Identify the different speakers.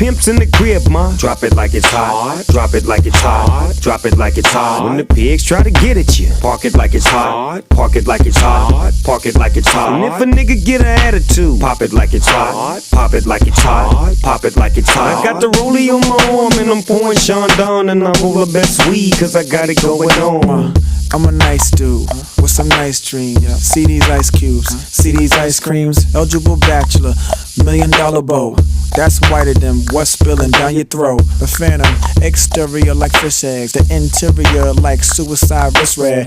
Speaker 1: pimps in the crib, ma. Drop it like it's hot. Drop it like it's hot. Drop it like it's hot. When the pigs try to get at you, park it like it's hot. Park it like it's hot. Park it like it's hot. And if a nigga get an attitude, pop it like it's hot. Pop it like it's hot. Pop it like it's hot. I got the rollie on my arm and I'm pouring Sean Don and I'm all the best weed cause I got it going on.
Speaker 2: I'm a nice dude with some nice dreams. See these ice cubes, see these ice creams. Eligible bachelor, $1 million bow. That's whiter than what's spilling down your throat. The phantom, exterior like fish eggs, the interior like suicide wrist red.